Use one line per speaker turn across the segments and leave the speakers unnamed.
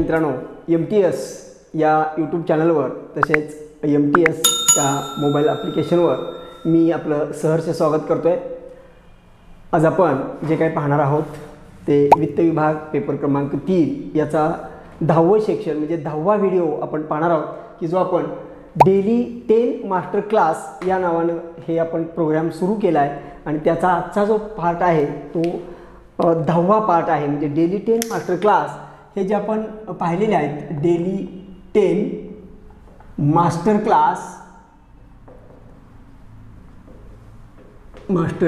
मित्रांनो, MTS या YouTube चॅनलवर तसेच MTS त्या मोबाईल ॲप्लिकेशनवर मी आपलं सहर्ष स्वागत करतो आहे। आज आपण जे काही पाहणार आहोत ते वित्त विभाग पेपर क्रमांक 3 याचा 10वा सेक्शन म्हणजे 10वा व्हिडिओ आपण पाहणार आहोत की जो आपण डेली 10 मास्टर क्लास या नावाने हे आपण प्रोग्राम सुरू केला आहे आणि त्याचा आजचा जो पार्ट आहे तो 10वा पार्ट आहे। म्हणजे डेली 10 मास्टर क्लास हे जे आपण पाहिलेले आहेत डेली 10 मास्टर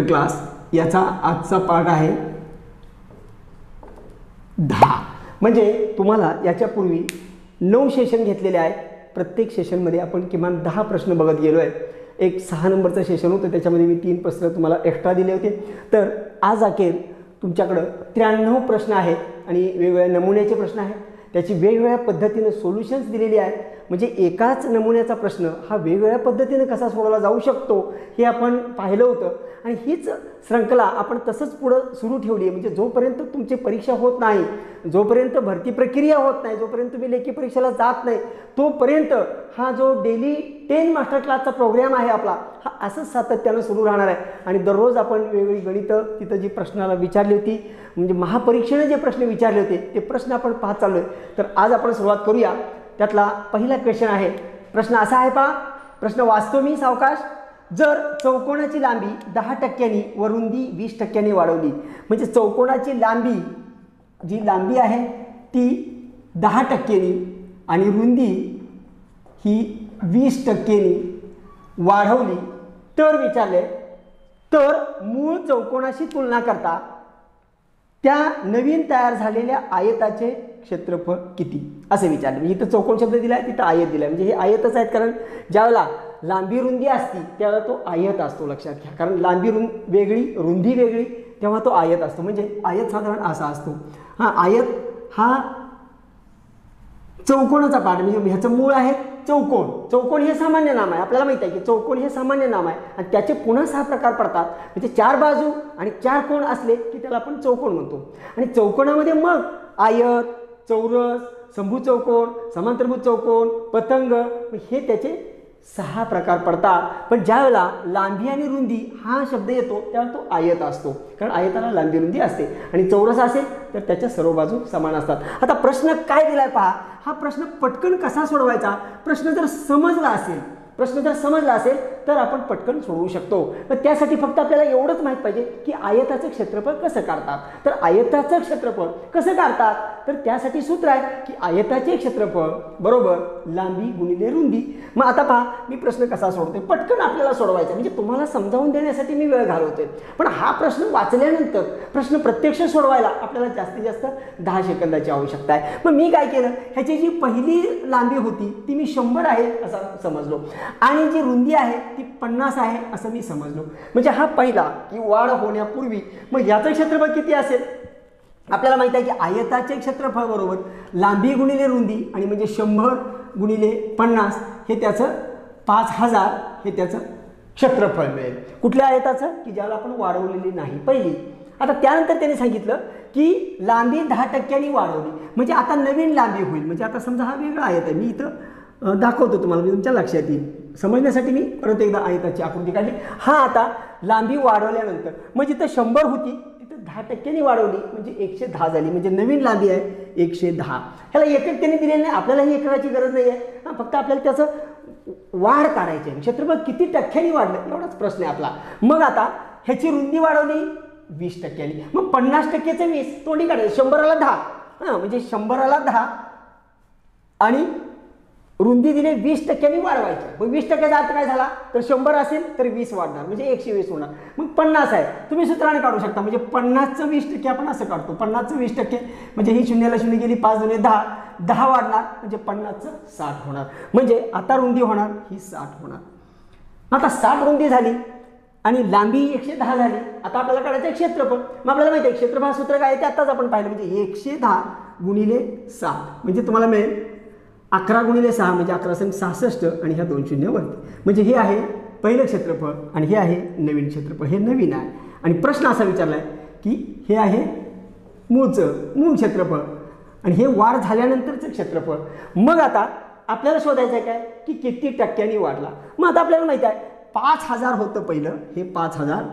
क्लास याचा आजचा पार्ट आहे 10। म्हणजे तुम्हाला याच्यापूर्वी 9 सेशन घेतलेले आहेत। प्रत्येक सेशनमध्ये आपण किमान 10 प्रश्न बघत गेलो आहे। एक 6 नंबरचं सेशन होतं, त्याच्यामध्ये मी 3 प्रश्न तुम्हाला एक्स्ट्रा दिले होते। तर आज अखेर तुमच्याकडे 93 प्रश्न आहेत आणि वेगवेगळ्या नमुन्याचे प्रश्न आहेत, त्याची वेगवेगळ्या पद्धतीने सोल्युशन्स दिलेली आहेत। म्हणजे एकाच नमुन्याचा प्रश्न हा वेगवेगळ्या पद्धतीने कसा सोडवला जाऊ शकतो हे आपण पाहिलं होतं आणि हीच श्रृंखला आपण तसंच पुढे सुरू ठेवली आहे। म्हणजे जोपर्यंत तुमची परीक्षा होत नाही, जोपर्यंत भरती प्रक्रिया होत नाही, जोपर्यंत तुम्ही लेखी परीक्षेला जात नाही, तोपर्यंत हा जो डेली 10 मास्टर क्लासचा प्रोग्राम आहे आपला हा असंच सातत्यानं सुरू राहणार आहे। आणि दररोज आपण वेगवेगळी गणितं तिथं जी प्रश्नाला विचारली होती, म्हणजे महापरीक्षेने जे प्रश्न विचारले होते ते प्रश्न आपण पाहत चाललो आहे। तर आज आपण सुरुवात करूया। त्यातला पहिला क्वेश्चन आहे, प्रश्न असा आहे पहा, प्रश्न वाचतो मी सावकाश। जर चौकोनाची लांबी 10% व रुंदी 20% वाढवली, म्हणजे चौकोनाची लांबी जी लांबी आहे ती 10% आणि रुंदी ही 20% वाढवली तर विचारले, तर मूळ चौकोनाशी तुलना करता त्या नवीन तयार झालेल्या आयताचे क्षेत्रफळ किती असे विचारले। म्हणजे इथं चौकोन शब्द दिला आहे, तिथं आयत दिला आहे। म्हणजे हे आयतच आहेत, कारण ज्यावेळेला लांबी रुंदी असती त्यावेळेला तो आयत असतो, लक्षात घ्या। कारण लांबी वेगळी रुंदी वेगळी तेव्हा तो आयत असतो। म्हणजे आयत साधारण असा असतो। हा आयत हा चौकोनाचा पार्ट, म्हणजे ह्याचं मूळ आहे चौकोन। चौकोन हे सामान्य नाम आहे, आपल्याला माहिती आहे की चौकोन हे सामान्य नाम आहे आणि त्याचे पुन्हा 6 प्रकार पडतात। म्हणजे 4 बाजू आणि 4 कोण असले की त्याला आपण चौकोन म्हणतो। आणि चौकोनामध्ये मग आयत, चौरस, शंभू चौकोन, समांतरभुज चौकोन, पतंग हे त्याचे 6 प्रकार पडतात। पण ज्यावेळेला लांबी आणि रुंदी हा शब्द येतो त्यावेळेला तो आयत असतो, कारण आयताला लांबी रुंदी असते। आणि चौरस असेल तर त्याच्या सर्व बाजू समान असतात। आता प्रश्न काय दिलाय पहा, हा प्रश्न पटकन कसा सोडवायचा, प्रश्न जर समजला असेल तर आपण पटकन सोडवू शकतो। पण त्यासाठी फक्त आपल्याला एवढंच माहीत पाहिजे की आयताचं क्षेत्रफळ कसं काढतात। तर आयताचं क्षेत्रफळ कसं काढतात, तर त्यासाठी सूत्र आहे की आयताचे क्षेत्रफळ बरोबर लांबी गुणिले रुंदी। मग आता पहा मी प्रश्न कसा सोडतोय, पटकन आपल्याला सोडवायचा, म्हणजे तुम्हाला समजावून देण्यासाठी मी वेळ घालवतोय। पण हा प्रश्न वाचल्यानंतर प्रश्न प्रत्यक्ष सोडवायला आपल्याला जास्तीत जास्त 10 सेकंदाची आवश्यकता आहे। मग मी काय केलं, ह्याची जी पहिली लांबी होती ती मी 100 आहे असं समजलो आणि जी रुंदी आहे ती 50 आहे असं मी समजलो। म्हणजे हा पहिला की वाढ होण्यापूर्वी मग याचं क्षेत्रफळ किती असेल, आपल्याला माहिती आहे की आयताचे क्षेत्रफळ बरोबर लांबी गुणिले रुंदी आणि म्हणजे 100 गुणिले 50 हे त्याचं 5000 हे त्याचं क्षेत्रफळ मिळेल। कुठल्या आयताचं, की ज्याला आपण वाढवलेली नाही पहिली। आता त्यानंतर त्याने सांगितलं की लांबी 10% वाढवली, म्हणजे आता नवीन लांबी होईल। म्हणजे आता समजा हा वेगळा आयत आहे, मी इथं दाखवतो तुम्हाला, मी तुमच्या लक्षात येईल समजण्यासाठी मी परत एकदा आयताची आकृती काढली। हा आता लांबी वाढवल्यानंतर म्हणजे इथं 100 होती तिथं 10% वाढवली म्हणजे 110 झाली। म्हणजे नवीन लांबी आहे 110। ह्याला एकक त्यांनी दिलेलं नाही, आपल्यालाही एककाची गरज नाही आहे, फक्त आपल्याला त्याचं वाढ काढायची आहे। क्षेत्रफळ किती टक्क्यांनी वाढलं एवढाच प्रश्न आहे आपला। मग आता ह्याची रुंदी वाढवली 20%, मग 50%चं 20 तोंडी काढायचं, 100ला 10 म्हणजे 100ला 10 आणि रुंदी दिली 20%नी वाढवायची। मग 20%चा अर्थ काय झाला, तर 100 असेल तर 20 वाढणार म्हणजे 120 होणार। मग 50 आहे, तुम्ही सूत्राने काढू शकता। म्हणजे 50चं 20% आपण असं काढतो, 50चं 20% म्हणजे ही 0ला 0 गेली, 5 दुणे 10, 10 वाढणार म्हणजे 50चं 60 होणार। म्हणजे आता रुंदी होणार ही 60 होणार। आता 60 रुंदी झाली आणि लांबी 110 झाली। आता आपल्याला काढायचं क्षेत्रफळ। मग आपल्याला माहिती आहे क्षेत्रफळ सूत्र काय आहे ते आताच आपण पाहिलं, म्हणजे 110 गुणिले 60 म्हणजे तुम्हाला मिळेल 11 गुणिले 6 म्हणजे 11×66 आणि ह्या 2 शून्य वरती। म्हणजे हे आहे पहिलं क्षेत्रफळ आणि हे आहे नवीन क्षेत्रफळ, हे नवीन आहे। आणि प्रश्न असा विचारला आहे की हे आहे मूळ क्षेत्रफळ आणि हे वाढ झाल्यानंतरचं क्षेत्रफळ. मग आता आपल्याला शोधायचं आहे काय की किती टक्क्यांनी वाढला. मग आता आपल्याला माहिती आहे 5,000 होतं पहिलं, हे 5,000,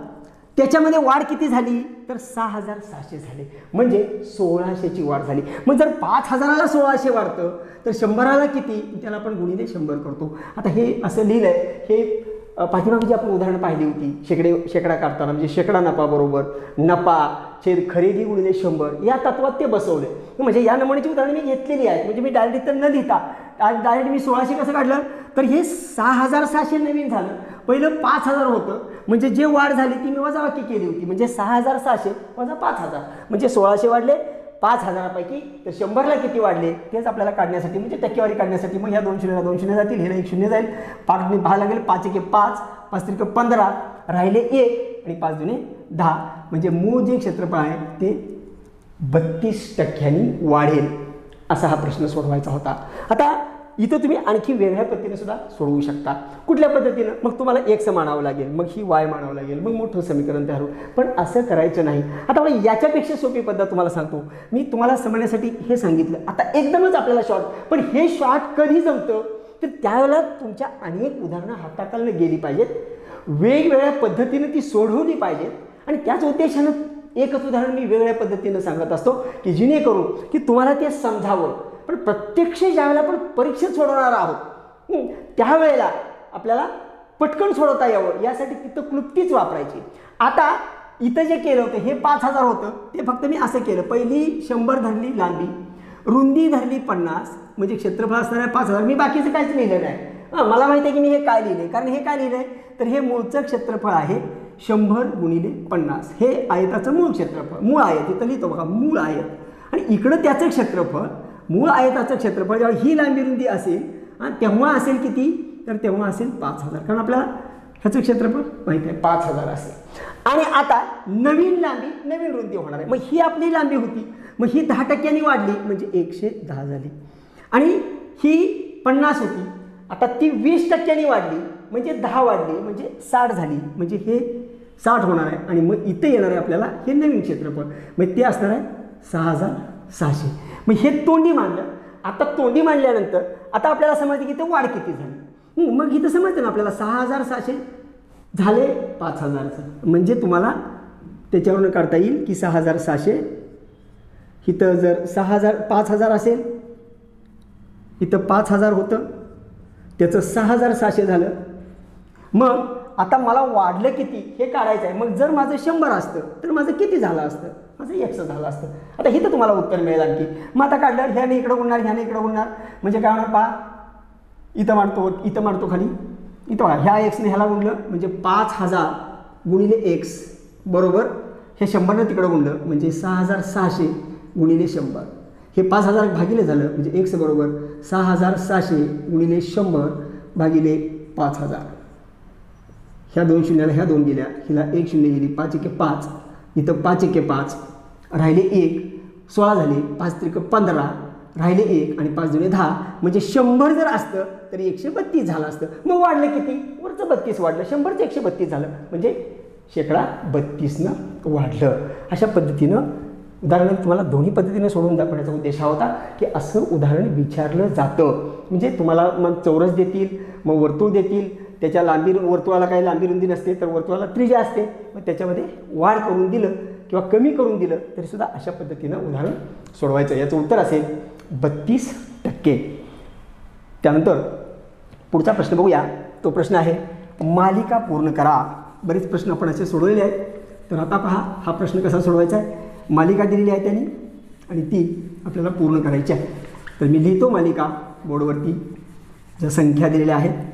त्याच्यामध्ये वाढ किती झाली तर 6,600 झाले, म्हणजे 1600ची वाढ झाली. मग जर 5,000ला 1600 वाढतं तर 100ला किती, त्याला आपण गुणिले 100 करतो. आता हे असं लिहिलं आहे, हे पाठीमागे जी आपण उदाहरणं पाहिली होती शेकडा काढताना, म्हणजे शेकडा नफा बरोबर नफा छेद खरेदी गुणिले 100 या तत्वात ते बसवले. म्हणजे या नमुन्याची उदाहरणं मी घेतलेली आहेत. म्हणजे मी डायरेक्ट तर न लिहिता डायरेक्ट मी 1600 कसं काढलं तर हे 6,600 नवीन झालं. पहिलं 5,000 होतं, म्हणजे जे वाढ झाली ती मी वजाबाकी केली होती, म्हणजे 6,600 वजा 5,000 म्हणजे 1600 वाढले. 5,000पैकी तर 100ला किती वाढले तेच आपल्याला काढण्यासाठी, म्हणजे टक्केवारी काढण्यासाठी. मग ह्या 2 शून्यला 2 शून्य जातील, ह्याला 1 शून्य जाईल, 5 पाहा लागेल, 5 एके 5, 5 त्रिक 15, राहिले 1 आणि 5 दुने 10, म्हणजे मूळ जे क्षेत्रफळ आहे ते 32% वाढेल. असा हा प्रश्न सोडवायचा होता. आता इथं तुम्ही आणखी वेगळ्या पद्धतीने सुद्धा सोडवू शकता. कुठल्या पद्धतीनं, मग तुम्हाला x मानावं लागेल, मग ही y मानावं लागेल, मग मोठं समीकरण तयार होईल. पण असं करायचं नाही. आता मला याच्यापेक्षा सोपी पद्धत तुम्हाला सांगतो. मी तुम्हाला समजण्यासाठी हे सांगितलं. आता एकदमच आपल्याला शॉर्ट, पण हे शॉर्ट कधी जमतं तर त्यावेळेला तुमच्या अनेक उदाहरणं हाताखालनं गेली पाहिजेत, वेगवेगळ्या पद्धतीनं ती सोडवली पाहिजेत. आणि त्याच उद्देशानं एकच उदाहरण मी वेगळ्या पद्धतीनं सांगत असतो की जेणेकरून की तुम्हाला ते समजावं. पण प्रत्यक्ष ज्यावेळेला आपण परीक्षेत सोडवणार आहोत त्यावेळेला आपल्याला पटकन सोडवता यावं यासाठी तिथं क्लुप्तीच वापरायची. आता इथं जे केलं होतं हे 5,000 होतं, ते फक्त मी असं केलं, पहिली 100 धरली लांबी, रुंदी धरली 50, म्हणजे क्षेत्रफळ असणाऱ्या 5,000. मी बाकीचं काहीच लिहिलं नाही. मला माहिती आहे की मी हे काय लिहिलं आहे, कारण हे काय लिहिलं आहे तर हे मूळचं क्षेत्रफळ आहे 100 गुणिले 50. हे आयताचं मूळ क्षेत्रफळ, मूळ आयत इथं लिहितो बघा, मूळ आयत. आणि इकडं त्याचं क्षेत्रफळ, मूळ आयताचं क्षेत्रफळ जेव्हा ही लांबी रुंदी असेल तेव्हा असेल किती तर तेव्हा असेल 5,000, कारण आपल्याला ह्याचं क्षेत्रफळ माहिती आहे 5,000 असेल. आणि आता नवीन लांबी नवीन रुंदी होणार आहे. मग ही आपली लांबी होती, मग ही 10% वाढली म्हणजे 110 झाली. आणि ही 50 होती, आता ती 20% वाढली म्हणजे 10 वाढली म्हणजे 60 झाली, म्हणजे हे 60 होणार आहे. आणि मग इथे येणार आहे आपल्याला हे नवीन क्षेत्रफळ, मग ते असणार आहे 6,600. मग हे तोंडी मांडलं. आता तोंडी मांडल्यानंतर आता आपल्याला समजते की ते वाढ किती झाली. मग इथं समजतं ना आपल्याला 6,600 झाले 5,000चं, म्हणजे तुम्हाला त्याच्यावरून काढता येईल की 6,600 इथं जर 5,000 असेल, इथं 5,000 होतं, त्याचं 6,600 झालं. मग आता मला वाढलं किती हे काढायचं आहे. मग जर माझं 100 असतं तर माझं किती झालं असतं, माझं 100 झालं असतं. आता इथं तुम्हाला उत्तर मिळेल आणखी. मग आता काढलं, ह्याने इकडं गुणणार, ह्याने इकडं गुणणार, म्हणजे काय होणार पहा, इथं मांडतो खाली, इथं बघा ह्या एक्सने ह्याला गुणलं म्हणजे 5,000 गुणिले एक्स बरोबर हे 100नं तिकडं गुणलं म्हणजे 6,600 गुणिले 100. हे 5,000 भागिले झालं म्हणजे एक्स बरोबर 6,600 गुणिले 100 भागिले 5,000. ह्या 2 शून्याला ह्या 2 गेल्या, हिला 1 शून्य गेली, 5 एके 5, इथं 5 एके 5, राहिले 1, 16 झाले, 5 त्रिक 15, राहिले 1 आणि 5 दुने 10, म्हणजे 100 जर असतं तरी 132 झालं असतं. मग वाढलं किती, वरचं 32 वाढलं, 100चं 132 झालं, म्हणजे 32% वाढलं. अशा पद्धतीनं उदाहरण तुम्हाला दोन्ही पद्धतीने सोडून दाखवण्याचा उद्देश हा होता की असं उदाहरण विचारलं जातं. म्हणजे तुम्हाला मग चौरस देतील, मग वर्तुळ देतील, त्याच्या वर्तुळाला काही लांबी रुंदी नसते तर वर्तुळाला त्रिज्या असते, मग त्याच्यामध्ये वाढ करून दिलं किंवा कमी करून दिलं तरीसुद्धा अशा पद्धतीनं उदाहरण सोडवायचं. याचं उत्तर असेल 32%. त्यानंतर पुढचा प्रश्न बघूया. तो प्रश्न आहे मालिका पूर्ण करा. बरेच प्रश्न आपण असे सोडवलेले आहेत. तर आता पहा हा प्रश्न कसा सोडवायचा आहे. मालिका दिलेली आहे त्यांनी आणि ती आपल्याला पूर्ण करायची आहे. तर मी लिहितो मालिका बोर्डवरती, ज्या संख्या दिलेल्या आहेत.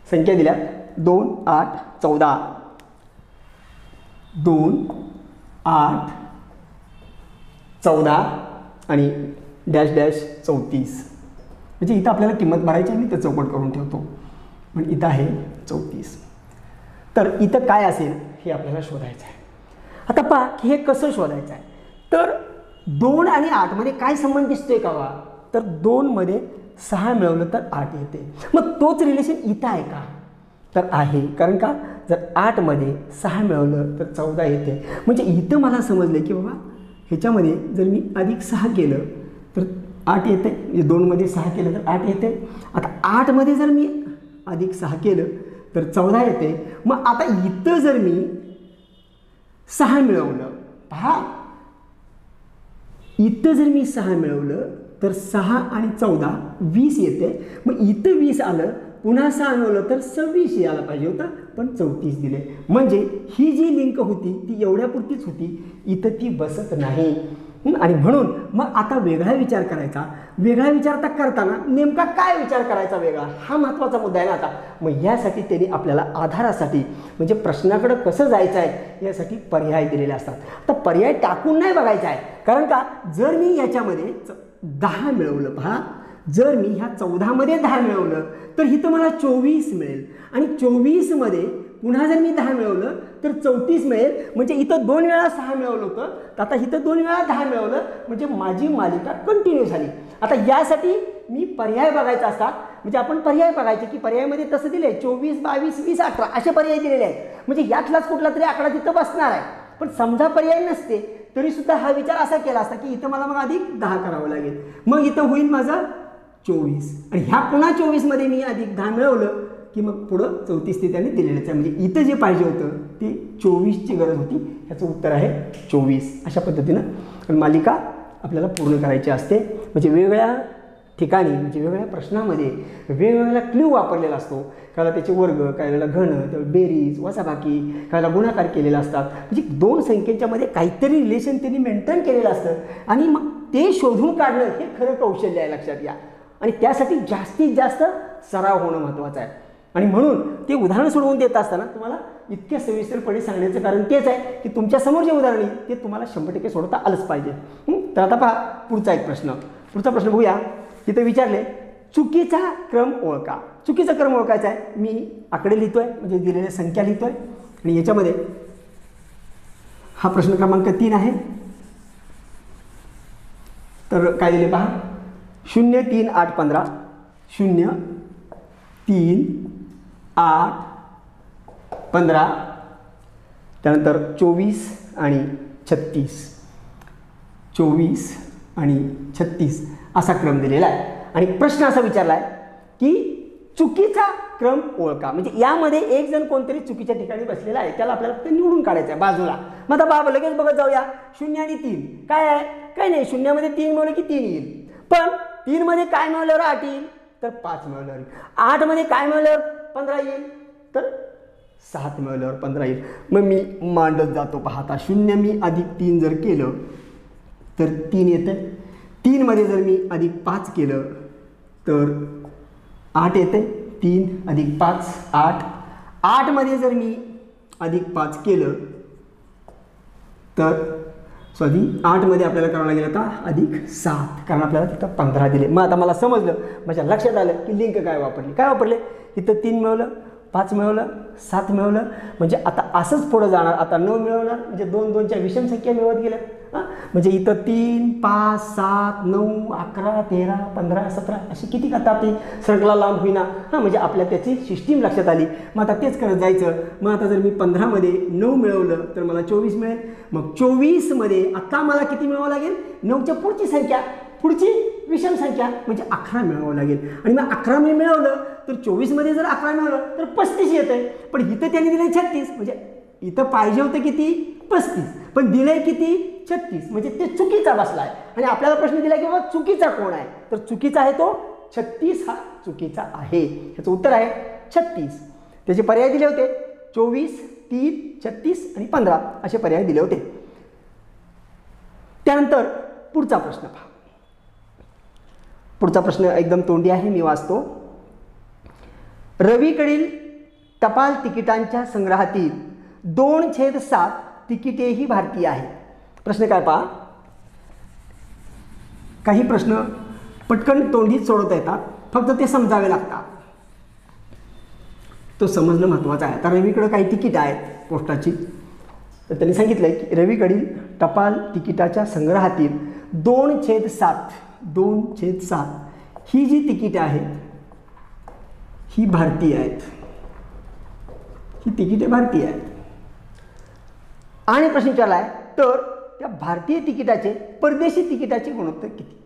संख्या दिल्या 2, 8, 14, 2, 8, 14 आणि डॅश डॅश 34. म्हणजे इथं आपल्याला किंमत भरायची आहे, मी तर चौपट करून ठेवतो, पण इथं आहे 34. तर इथं काय असेल हे आपल्याला शोधायचं आहे. आता पहा की हे कसं शोधायचं आहे. तर 2 आणि 8 मध्ये काय संबंध दिसतोय का वा, तर 2 मध्ये 6 मिळवलं तर 8 येते. मग तोच रिलेशन इथं आहे का? तर आहे. कारण का, जर 8 मध्ये 6 मिळवलं तर 14 येते. म्हणजे इथं मला समजलं की बाबा ह्याच्यामध्ये जर मी +6 केलं तर 8 येते. म्हणजे 2 मध्ये 6 केलं तर 8 येते. आता 8 मध्ये जर मी +6 केलं तर 14 येते. मग आता इथं जर मी 6 मिळवलं, पहा इथं जर मी 6 मिळवलं तर 6 आणि 14 20 येते. मग इथं 20 आलं, पुन्हा 6 मिळवलं तर 26 यायला पाहिजे होतं, पण 34 दिले. म्हणजे ही जी लिंक होती ती एवढ्यापुरतीच होती, इथं ती बसत नाही. आणि म्हणून मग आता वेगळा विचार करायचा. वेगळा विचार करताना नेमका काय विचार करायचा वेगळा, हा महत्त्वाचा मुद्दा आहे ना. आता मग यासाठी त्यांनी आपल्याला आधारासाठी म्हणजे प्रश्नाकडे कसं जायचं आहे यासाठी पर्याय दिलेले असतात. तर पर्याय टाकून नाही बघायचा आहे. कारण का, जर मी याच्यामध्ये 10 मिळवलं, पहा जर मी ह्या 14 मध्ये 10 मिळवलं तर इथं मला 24 मिळेल. आणि 24 मध्ये पुन्हा जर मी 10 मिळवलं तर 34 मिळेल. म्हणजे इथं 2 वेळा 6 मिळवलं होतं, तर आता इथं 2 वेळा 10 मिळवलं, म्हणजे माझी मालिका कंटिन्यू झाली. आता यासाठी मी पर्याय बघायचा असतात. म्हणजे आपण पर्याय बघायचे की पर्यायामध्ये तसं दिले 24, 22, 20, 18 असे पर्याय दिलेले आहेत. म्हणजे यातलाच कुठला तरी आकडा तिथं बसणार आहे. पण समजा पर्याय नसते तरी सुद्धा हा विचार असा केला असता की इथं मला मग +10 करावं लागेल. मग इथं होईल माझं 24 आणि ह्या पुन्हा 24 मध्ये मी +10 मिळवलं की मग पुढं 34 ते त्यांनी दिलेलंच आहे. म्हणजे इथं जे पाहिजे होतं ते 24ची गरज होती. ह्याचं उत्तर आहे 24. अशा पद्धतीनं मालिका आपल्याला पूर्ण करायची असते. म्हणजे वेगवेगळ्या ठिकाणी म्हणजे वेगवेगळ्या प्रश्नामध्ये वेगवेगळ्या क्ल्यू वापरलेला असतो. कायला त्याचे वर्ग, कायला घन, तर बेरीज, वजाबाकी, कायला गुणाकार केलेला असतात. म्हणजे 2 संख्येच्या मध्ये काहीतरी रिलेशन त्यांनी मेंटेन केलेलं असतं आणि मग ते शोधून काढणं हे खरं कौशल्य आहे, लक्षात घ्या. आणि त्यासाठी जास्तीत जास्त सराव होणं महत्त्वाचं आहे. आणि म्हणून ते उदाहरण सोडवून देत असताना तुम्हाला इतक्या सविस्तरपणे सांगण्याचं कारण तेच आहे की तुमच्यासमोर जे उदाहरण आहे ते तुम्हाला 100% सोडवता आलंच पाहिजे. तर आता पहा पुढचा एक प्रश्न. पुढचा प्रश्न बघूया. तिथे विचारले चुकीचा क्रम ओळखा. चुकीचा क्रम ओळखायचा आहे. मी आकडे लिहितोय म्हणजे दिलेल्या संख्या लिहितोय आणि याच्यामध्ये हा प्रश्न क्रमांक 3 आहे. तर काय दिले पहा, 0, 3, 8, 15, 0, 3, 8, 15, त्यानंतर 24 आणि 36, 24 आणि 36 असा क्रम दिलेला आहे. आणि प्रश्न असा विचारला आहे की चुकीचा क्रम ओळखा. म्हणजे यामध्ये एक जण कोणतरी चुकीच्या ठिकाणी बसलेला आहे, त्याला आपल्याला फक्त निवडून काढायचं आहे बाजूला. मग आता बाबा लगेच बघत जाऊया. 0 आणि 3 काय आहे, काही नाही. 0 मध्ये 3 मिळवलं की 3 येईल. पण 3 मध्ये काय मिळवल्यावर 8 येईल, तर 5 मिळवल्यावर येईल. 8 मध्ये काय मिळवल्यावर 15 येईल, तर 7 मिळवल्यावर 15 येईल. मग मी मांडत जातो. पाहता 0 मी +3 जर केलं तर 3 येतं. 3 मध्ये जर मी +5 केलं तर 8 येते. 3 + 5 8. 8 मध्ये जर मी +5 केलं तर 8 मध्ये आपल्याला करावं लागेल आता +7, कारण आपल्याला तिथं 15 दिले. मग आता मला समजलं, माझ्या लक्षात आलं की लिंक काय वापरले. इथं 3 मिळवलं, 5 मिळवलं, 7 मिळवलं. म्हणजे आता असंच पुढं जाणार. आता 9 मिळवणार म्हणजे 2 2च्या विषम संख्या मिळवत गेल्या. म्हणजे इथं 3, 5, 7, 9, 11, 13, 15, 17 अशी किती करता आपली सर्कला लांब होईना. म्हणजे आपल्या त्याची सिस्टीम लक्षात आली. मग आता तेच करत जायचं. मग आता जर मी 15 मध्ये 9 मिळवलं तर मला 24 मिळेल. मग 24 मध्ये आता मला किती मिळवावं लागेल, 9च्या पुढची संख्या, पुढची विषम संख्या म्हणजे 11 मिळवावं लागेल. आणि मग 11 मी मिळवलं तर 24 मध्ये जर 11 मिळवलं तर 35 येतं. पण इथं त्यांनी दिले 36. म्हणजे इथं पाहिजे होतं किती, 35, पण दिलंय किती, 36. म्हणजे ते चुकीचा बसला आहे. आणि आपल्याला प्रश्न दिला की बाबा चुकीचा कोण आहे, तर चुकीचा आहे तो 36 हा चुकीचा आहे. ह्याचं उत्तर आहे 36. त्याचे पर्याय दिले होते 24, 3, 36 आणि 15 असे पर्याय दिले होते. त्यानंतर पुढचा प्रश्न पहा. पुढचा प्रश्न एकदम तोंडी आहे, मी वाचतो. रवीकडील टपाल तिकिटांच्या संग्रहातील 2/7 तिकिटेही भारतीय आहेत. प्रश्न काय पहा. काही प्रश्न पटकन तोंडीत सोडवता येतात, फक्त ते समजावे लागतात. तो समजणं महत्त्वाचं आहे. आता रवीकडे काही तिकीट आहेत पोस्टाची, तर त्यांनी सांगितलं की रवीकडील टपाल तिकिटाच्या संग्रहातील 2/7 2/7 ही जी तिकीटं आहेत ही भारतीय आहेत, ही तिकीटे भारतीय आहेत. आणि प्रश्न विचारला आहे तर त्या भारतीय तिकिटाचे परदेशी तिकिटाचे गुणोत्तर किती.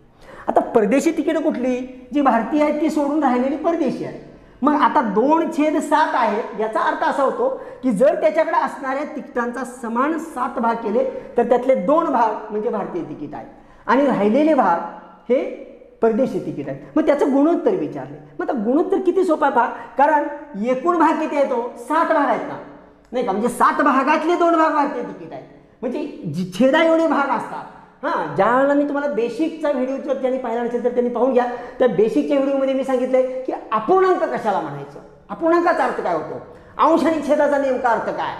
आता परदेशी तिकीटं कुठली, जी भारतीय आहेत ती सोडून राहिलेली परदेशी आहे. मग आता 2/7 आहे, याचा अर्थ असा होतो की जर त्याच्याकडे असणाऱ्या तिकिटांचा समान 7 भाग केले तर त्यातले 2 भाग म्हणजे भारतीय तिकीट आहेत आणि राहिलेले भाग हे परदेशी तिकीट आहेत. मग त्याचं गुणोत्तर विचारले. मग आता गुणोत्तर किती सोपा आहे पहा, कारण एकूण भाग किती आहे तो 7 भाग आहेत ना, नाही का, म्हणजे 7 भागातले 2 भाग भारतीय तिकीट आहेत. म्हणजे छेदा एवढे भाग असतात. हां, ज्या वेळेला मी तुम्हाला बेसिकचा व्हिडिओ जर त्यांनी पाहिला नसेल तर त्यांनी पाहून घ्या. त्या बेसिकच्या व्हिडिओमध्ये मी सांगितलंय की अपूर्णांक कशाला म्हणायचं, अपूर्णांकाचा अर्थ काय होतो, अंश आणि छेदाचा नेमका अर्थ काय.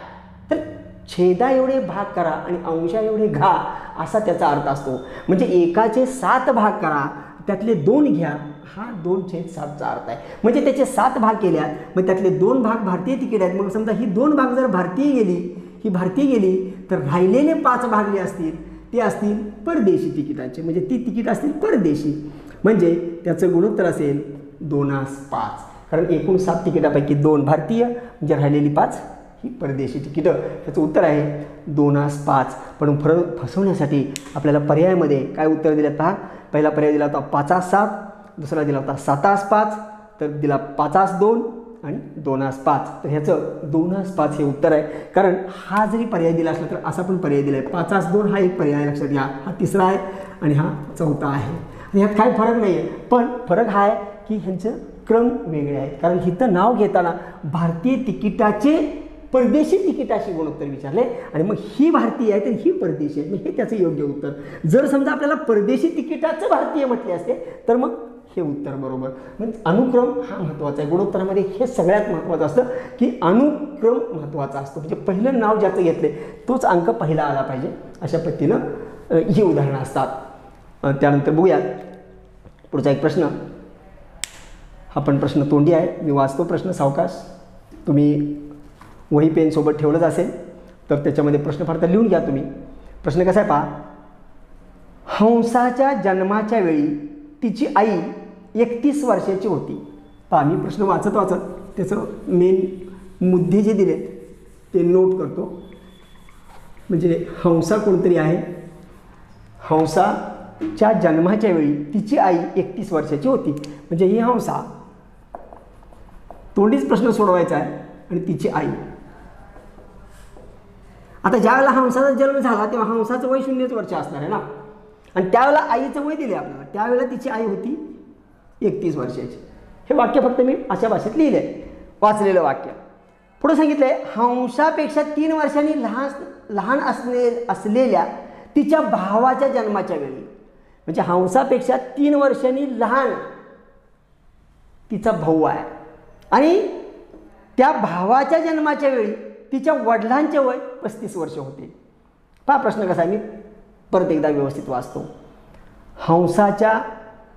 तर छेदा एवढे भाग करा आणि अंशा एवढे घा असा त्याचा अर्थ असतो. म्हणजे एकाचे 7 भाग करा, त्यातले 2 घ्या, हा 2/7चा अर्थ आहे. म्हणजे त्याचे 7 भाग केल्यात, मग त्यातले 2 भाग भारतीय तिकीट आहेत. मग समजा ही 2 भाग जर भारतीय गेली, ही भारतीय गेली, तर राहिलेले 5 भाग जे असतील ते असतील परदेशी तिकिटांचे, म्हणजे ती तिकीट असतील परदेशी. म्हणजे त्याचं गुणोत्तर असेल 2/5, कारण एकूण 7 तिकिटापैकी 2 भारतीय, म्हणजे राहिलेली 5 ही परदेशी तिकीटं. त्याचं उत्तर आहे 2/5. पण फसवण्यासाठी आपल्याला पर्यायामध्ये काय उत्तर दिलं पहा. पहिला पर्याय दिला होता 5/7, दुसरा दिला होता 7/5, तर दिला 5/2 आणि 2/5. तर ह्याचं 2/5 हे उत्तर आहे. कारण हा जरी पर्याय दिला असला तर असा पण पर्याय दिला आहे. 5/2 हा एक पर्याय लक्षात घ्या, हा तिसरा आहे आणि हा चौथा आहे. ह्यात काय फरक नाही आहे, पण फरक हा आहे की ह्यांचं क्रम वेगळे आहेत. कारण इथं नाव घेताना भारतीय तिकिटाचे परदेशी तिकिटाशी गुणोत्तर विचारले आणि मग ही भारतीय आहे तर ही परदेशी आहे. मग हे त्याचं योग्य उत्तर. जर समजा आपल्याला परदेशी तिकिटाचं भारतीय म्हटले असते तर मग हे उत्तर बरोबर. म्हणजे अनुक्रम हा महत्त्वाचा आहे. गुणोत्तरामध्ये हे सगळ्यात महत्त्वाचं असतं की अनुक्रम महत्त्वाचा असतो. म्हणजे पहिलं नाव ज्याचं घेतले तोच अंक पहिला आला पाहिजे, अशा पद्धतीनं ही उदाहरणं असतात. त्यानंतर बघूया पुढचा एक प्रश्न. हा पण प्रश्न तोंडी आहे, मी वाचतो प्रश्न सावकाश. तुम्ही वही पेन सोबत ठेवलंच असेल तर त्याच्यामध्ये प्रश्न फार तर लिहून घ्या तुम्ही. प्रश्न कसा आहे पहा. हंसाच्या जन्माच्या वेळी तिची आई 31 वर्षाची होती. पहा, मी प्रश्न वाचत त्याचं मेन मुद्दे जे दिलेत ते नोट करतो. म्हणजे हंसा कोणतरी आहे, हंसाच्या जन्माच्या वेळी तिची आई 31 वर्षाची होती. म्हणजे ही हंसा, तोंडीच प्रश्न सोडवायचा आहे आणि तिची आई. आता ज्या वेळेला हंसाचा जन्म झाला तेव्हा हंसाचं वय 0 वर्ष असणार आहे ना, आणि त्यावेळेला आईचं वय दिले आपल्याला. त्यावेळेला तिची आई होती 31 वर्षाची. हे वाक्य फक्त मी अशा भाषेत लिहिले आहे, वाचलेलं वाक्य. पुढे सांगितलं आहे हंसापेक्षा 3 वर्षांनी लहान असलेल्या तिच्या भावाच्या जन्माच्या वेळी. म्हणजे हंसापेक्षा 3 वर्षांनी लहान तिचा भाऊ आहे आणि त्या भावाच्या जन्माच्या वेळी तिच्या वडिलांचे वय 35 वर्ष होते. पहा प्रश्न कसा आहे, मी परत एकदा व्यवस्थित वाचतो. हंसाच्या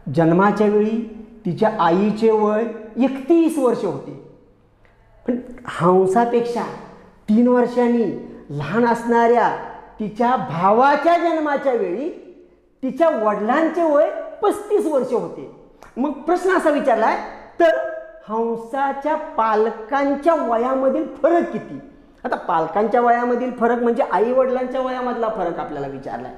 जन्माच्या वेळी तिच्या आईचे वय 31 वर्ष होते, पण हंसापेक्षा 3 वर्षांनी लहान असणाऱ्या तिच्या भावाच्या जन्माच्या वेळी तिच्या वडिलांचे वय 35 वर्ष होते. मग प्रश्न असा विचारला आहे तर हंसाच्या पालकांच्या वयामधील फरक किती. आता पालकांच्या वयामधील फरक म्हणजे आई वडिलांच्या वयामधला फरक आपल्याला विचारला आहे.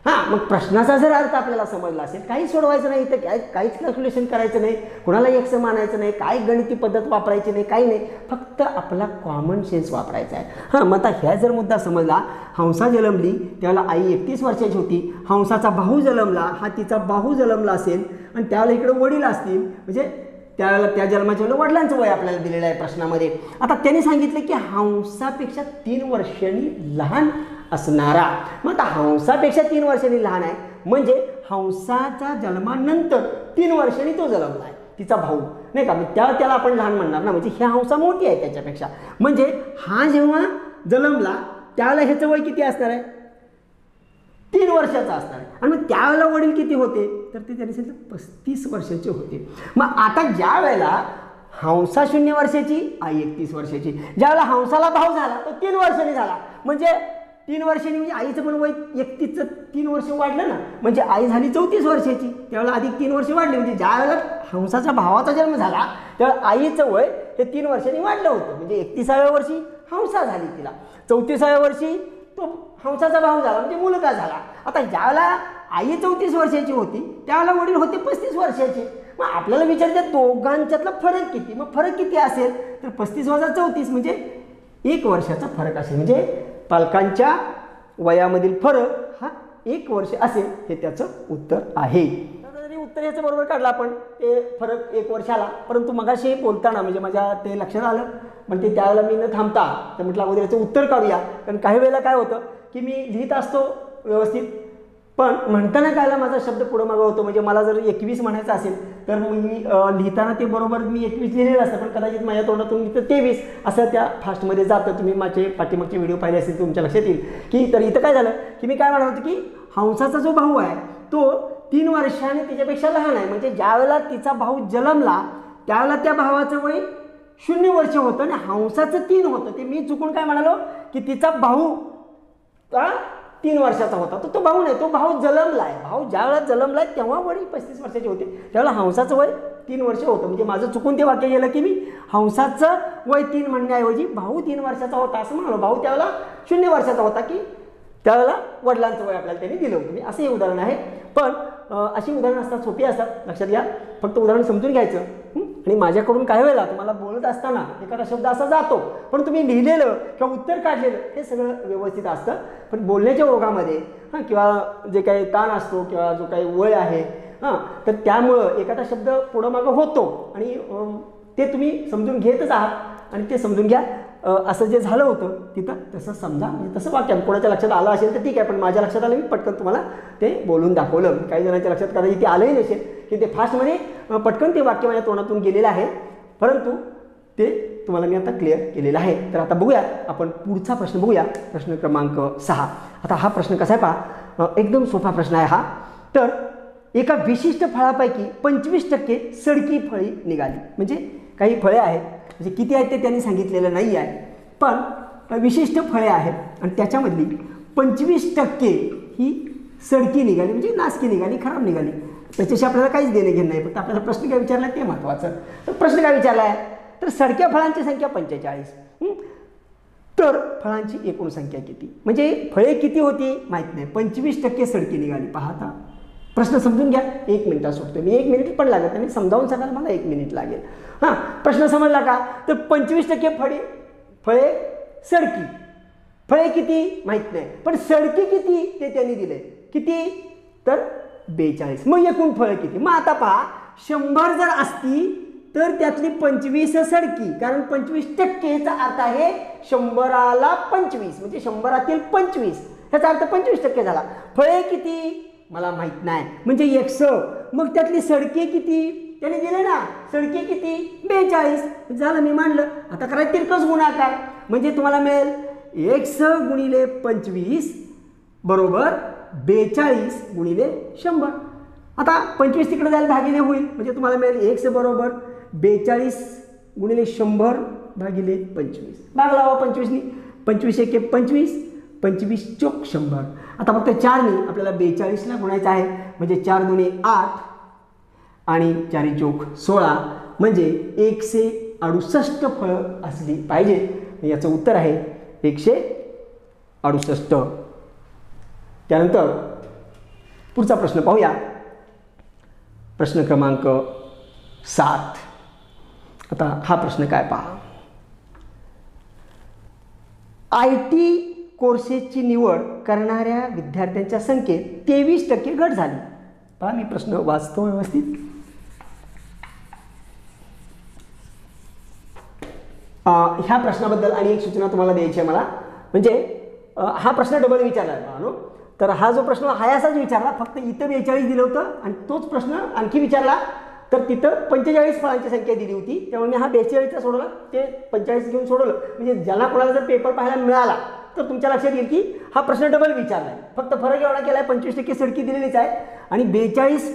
हां, मग प्रश्नाचा जर अर्थ आपल्याला समजला असेल, काही सोडवायचं नाही, तर काहीच कॅल्क्युलेशन करायचं नाही, कोणाला एक्स मानायचं नाही, काय गणिती पद्धत वापरायची नाही, काही नाही, फक्त आपला कॉमन सेन्स वापरायचा आहे. हां, मग आता ह्या जर मुद्दा समजला, हंसा जन्मली त्यावेळेला आई 31 वर्षाची होती, हंसाचा भाऊ जन्मला, हा तिचा भाऊ जन्मला असेल आणि त्यावेळेला इकडे वडील असतील, म्हणजे त्यावेळेला त्या जन्माच्या वेळेला वडिलांचं वय आपल्याला दिलेलं आहे प्रश्नामध्ये. आता त्यांनी सांगितलं की हंसापेक्षा 3 वर्षांनी लहान असणारा. मग आता हंसापेक्षा 3 वर्षांनी लहान आहे म्हणजे हंसाच्या जन्मानंतर 3 वर्षांनी तो जन्मला आहे, तिचा भाऊ, नाही का. त्याला आपण लहान म्हणणार ना, म्हणजे ह्या हंसा मोठी आहे त्याच्यापेक्षा. म्हणजे हा जेव्हा जन्मला त्यावेळेला ह्याचं वय किती असणार आहे, 3 वर्षाचा असणार आहे. आणि मग त्यावेळेला वडील किती होते तर ते त्यांनी सांगितलं 35 वर्षाचे होते. मग आता ज्या वेळेला हंसा 0 वर्षाची, आई 31 वर्षाची, ज्यावेळेला हंसाला भाऊ झाला तो 3 वर्षांनी झाला, म्हणजे 3 वर्षांनी म्हणजे आईचं पण वय 31चं 3 वर्ष वाढलं ना, म्हणजे आई झाली 34 वर्षाची, त्यावेळेला अधिक 3 वर्ष वाढले, म्हणजे ज्या वेळेला हंसाच्या भावाचा जन्म झाला त्यावेळेला आईचं वय हे 3 वर्षांनी वाढलं होतं. म्हणजे 31व्या वर्षी हंसा झाली तिला, 34व्या वर्षी तो हंसाचा भाव झाला म्हणजे मुलगा झाला. आता ज्यावेळेला आई 34 वर्षाची होती त्यावेळेला वडील होते 35 वर्षाचे. मग आपल्याला विचारते दोघांच्यातला फरक किती, मग फरक किती असेल तर 35 वजा 34 म्हणजे 1 वर्षाचा फरक असेल. म्हणजे पालकांच्या वयामधील फरक हा 1 वर्ष असेल, हे त्याचं उत्तर आहे. जरी उत्तर याचं बरोबर काढलं आपण, ते फरक 1 वर्ष आला, परंतु मगाशी बोलताना म्हणजे माझ्या ते लक्षात आलं, पण ते त्यावेळेला मी न थांबता तर म्हटलं अगोदर याचं उत्तर काढूया. कारण काही वेळेला काय होतं की मी लिहित असतो व्यवस्थित, पण म्हणताना कायला माझा शब्द पुढं मागं होतो. म्हणजे मला जर 21 म्हणायचं असेल तर मग मी लिहिताना ते बरोबर मी 21 लिहिलेलं असतं, पण कदाचित माझ्या तोंडातून मी तर 23 असं त्या फास्टमध्ये जातं. तुम्ही माझे पाठीमागचे व्हिडिओ पाहिले असेल तुमच्या लक्षात येईल की. तर इथं काय झालं की मी काय म्हणत होतो की हंसाचा जो भाऊ आहे तो 3 वर्षांनी तिच्यापेक्षा लहान आहे. म्हणजे ज्यावेळेला तिचा भाऊ जन्मला त्यावेळेला त्या भावाचं वय 0 वर्ष होतं आणि हंसाचं 3 होतं. ते मी चुकून काय म्हणालो की तिचा भाऊ 3 वर्षाचा होता, तर तो भाऊ नाही, तो भाऊ जन्मलाय. भाऊ ज्या वेळेला जन्मलाय तेव्हा वडील 35 वर्षाचे होते, त्यावेळेला हंसाचं वय 3 वर्ष होतं. म्हणजे माझं चुकून ते वाक्य गेलं की मी हंसाचं वय 3 म्हणण्याऐवजी भाऊ 3 वर्षाचा होता असं म्हणालो. भाऊ त्यावेळेला 0 वर्षाचा होता की त्यावेळेला वडिलांचं वय आपल्याला त्यांनी दिलं होतं. असं हे उदाहरण आहे. पण अशी उदाहरणं असतात, सोपी असतात, लक्षात घ्या. फक्त उदाहरण समजून घ्यायचं. आणि माझ्याकडून काही वेळेला तुम्हाला बोलत असताना एखादा शब्द असा जातो, पण तुम्ही लिहिलेलं किंवा उत्तर काढलेलं हे सगळं व्यवस्थित असतं. पण बोलण्याच्या ओघामध्ये किंवा जे काही ताण असतो किंवा जो काही वय आहे तर त्यामुळं एखादा शब्द पुढं मागं होतो आणि ते तुम्ही समजून घेतच आहात. आणि ते समजून घ्या. असं जे झालं होतं तिथं तसं समजा, म्हणजे तसं वाक्य कोणाच्या लक्षात आलं असेल तर ठीक आहे, पण माझ्या लक्षात आलं, मी पटकन तुम्हाला ते बोलून दाखवलं. काही जणांच्या लक्षात कदाचित ते आलंही नसेल की ते फास्टमध्ये पटकन ते वाक्य माझ्या तोंडातून गेलेलं आहे, परंतु ते तुम्हाला मी आता क्लिअर केलेलं आहे. तर आता बघूया आपण पुढचा प्रश्न बघूया, प्रश्न क्रमांक 6. आता हा प्रश्न कसा आहे पहा, एकदम सोपा प्रश्न आहे हा. तर एका विशिष्ट फळापैकी 25% सडकी फळी निघाली. म्हणजे काही फळे आहेत, म्हणजे किती आहेत ते त्यांनी सांगितलेलं नाही आहे, पण विशिष्ट फळे आहेत आणि त्याच्यामधली 25% ही सडकी निघाली, म्हणजे नासकी निघाली, खराब निघाली. त्याच्याशी आपल्याला काहीच देणे घेणं नाही, फक्त आपल्याला प्रश्न काय विचारला ते महत्त्वाचं. तर प्रश्न काय विचारला आहे तर सडक्या फळांची संख्या 45. तर फळांची एकूण संख्या किती, म्हणजे फळे किती होती माहीत नाही, 25% सडकी निघाली. पाहता प्रश्न समजून घ्या. 1 मिनिटात सुटतो मी, 1 मिनिट पण लागत नाही, समजावून सांगायला मला 1 मिनिट लागेल. हां, प्रश्न समजला का. तर 25% फळे सडकी, फळे किती माहीत नाही, पण सडकी किती ते त्यांनी दिले. किती तर 42. मग एकूण फळं किती. मग आता पहा, 100 जर असती तर त्यातली 25 सडकी, कारण 25%चा अर्थ आहे 100ला 25, म्हणजे 100रातील 25, ह्याचा अर्थ 25% झाला. फळे किती मला माहीत नाही, म्हणजे 100. मग त्यातली सडकी किती त्याने दिले ना, सडकी किती 42 झालं, मी मांडलं. आता करायचं तिरकस गुणाकार, म्हणजे तुम्हाला मिळेल 100 गुणिले 25 बरोबर 42 गुणिले 100. आता 25 तिकडे जायला भागिले होईल, म्हणजे तुम्हाला मिळेल 100 बरोबर 42 गुणिले 100 भागिले 25. भाग लावा 25नी, 25 1 25, 25 चोक 100. आता फक्त 4नी आपल्याला 42ला गुणायचं आहे, म्हणजे 4 दुणे 8 आणि 4 चोक 16, म्हणजे 168 फळं असली पाहिजे. याचं उत्तर आहे 168. त्यानंतर पुढचा प्रश्न पाहूया, प्रश्न क्रमांक 7. आता हा प्रश्न काय पहा, IT कोर्सेसची निवड करणाऱ्या विद्यार्थ्यांच्या संख्येत 23% घट झाली. पहा मी प्रश्न वाचतो व्यवस्थित. ह्या प्रश्नाबद्दल आणि एक सूचना तुम्हाला द्यायची आहे मला, म्हणजे हा प्रश्न डबल विचारला आहे. तर हा जो प्रश्न आहे असाच विचारला, फक्त इथं 42 दिलं होतं आणि तोच प्रश्न आणखी विचारला तर तिथं 45 फळांची संख्या दिली होती, त्यामुळे मी हा 42चा सोडवला, ते 45 घेऊन सोडवलं. म्हणजे ज्यांना कोणाला जर पेपर पाहायला मिळाला तर तुमच्या लक्षात येईल की हा प्रश्न डबल विचारला आहे. फक्त फरक एवढा केला आहे, 25% सडकी दिलेलीच आहे आणि 42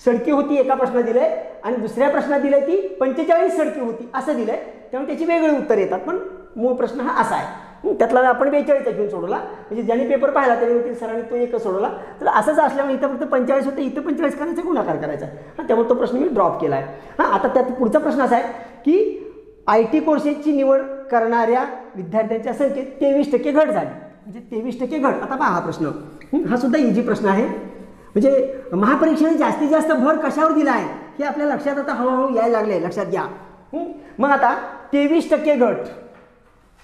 सडकी होती एका प्रश्नात दिले आणि दुसऱ्या प्रश्नात दिले ती 45 सडकी होती असं दिलंय, त्यामुळे त्याची वेगळी उत्तर येतात. पण मूळ प्रश्न हा असा आहे. त्यातला आपण 42 घेऊन सोडवला, म्हणजे ज्यांनी पेपर पाहिला त्याने सरांनी तो एकच सोडवला. तर असंच असल्यामुळे इथं फक्त 45 होतं, इथं 45 करायचं, गुणाकार करायचा. त्यामुळे तो प्रश्न मी ड्रॉप केला आहे. आता त्यात पुढचा प्रश्न असा आहे की IT कोर्सेसची निवड करणाऱ्या विद्यार्थ्यांच्या संख्येत 23% घट झाली, म्हणजे 23% घट. आता पहा हा प्रश्न, हा सुद्धा इझी प्रश्न आहे. म्हणजे महापरीक्षेने जास्तीत जास्त भर कशावर दिला आहे हे आपल्या लक्षात आता हळूहळू यायला लागले, लक्षात घ्या. मग आता 23% घट,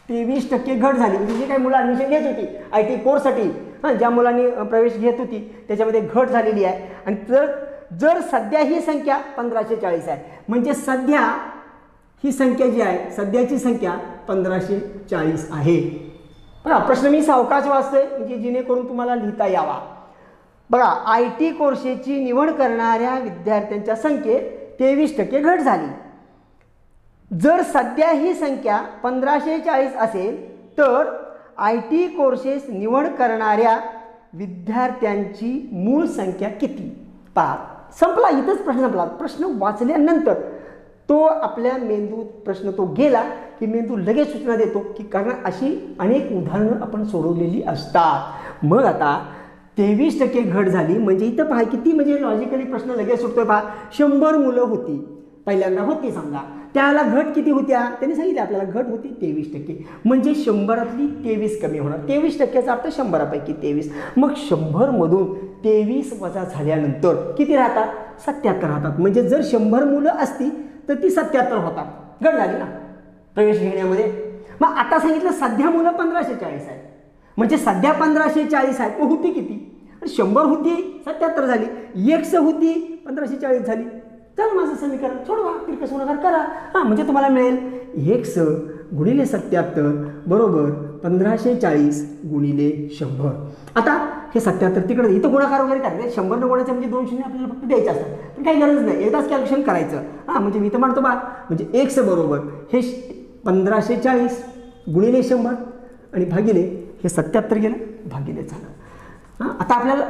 23% घट झाली. म्हणजे जे काही मुलं ॲडमिशन घेत होती IT कोर्ससाठी, ज्या मुलांनी प्रवेश घेत होती त्याच्यामध्ये घट झालेली आहे. आणि जर सध्या ही संख्या 1540 आहे, म्हणजे सध्या ही संख्या जी आहे, सध्याची संख्या 1540 आहे. बघा प्रश्न मी सावकाश वाचतोय म्हणजे जेणेकरून तुम्हाला लिहिता यावा. बघा IT कोर्सेसची निवड करणाऱ्या विद्यार्थ्यांच्या संख्येत 23% घट झाली. जर सध्या ही संख्या 1540 असेल तर IT कोर्सेस निवड करणाऱ्या विद्यार्थ्यांची मूळ संख्या किती? पहा संपला, इथंच प्रश्न संपला. प्रश्न वाचल्यानंतर तो आपल्या मेंदूत प्रश्न तो गेला की मेंदू लगेच सूचना देतो की कारण अशी अनेक उदाहरणं आपण सोडवलेली असतात. मग आता 23% घट झाली म्हणजे इथं पहा किती म्हणजे लॉजिकली प्रश्न लगेच सुटतोय. पहा 100 मुलं होती, पहिल्यांदा होती समजा, त्याला घट किती होत्या त्यांनी सांगितलं आपल्याला, घट होती 23%, म्हणजे 100रातली 23 कमी होणार. 23%चा अर्थ 100पैकी 23. मग 100मधून 23 वजा झाल्यानंतर किती राहतात? 77 राहतात. म्हणजे जर 100 मुलं असती तर ती 77 होतात. घट झाली ना प्रवेश घेण्यामध्ये. मग आता सांगितलं सध्या मुलं 1540 आहे, म्हणजे सध्या 1540 आहे, पण होती किती? 100 होती 77 झाली, 100 होती 1540 झाली. चल माझं समीकरण सोडवा, तिरकस गुणाकार करा. म्हणजे तुम्हाला मिळेल 100 गुणिले 77 बरोबर 1540 गुणिले 100. आता हे 77 तिकडे इथं गुणाकार वगैरे करायचं, 100 गुणायचं म्हणजे 2 शून्य आपल्याला फक्त द्यायचे असतात, पण काही गरज नाही, एकदाच कॅल्क्युलेशन करायचं. म्हणजे मी तर म्हणतो बा, म्हणजे 100 बरोबर हे 1540 गुणिले 100 आणि भागिले हे 77 गेलं भागिले झालं. आता आपल्याला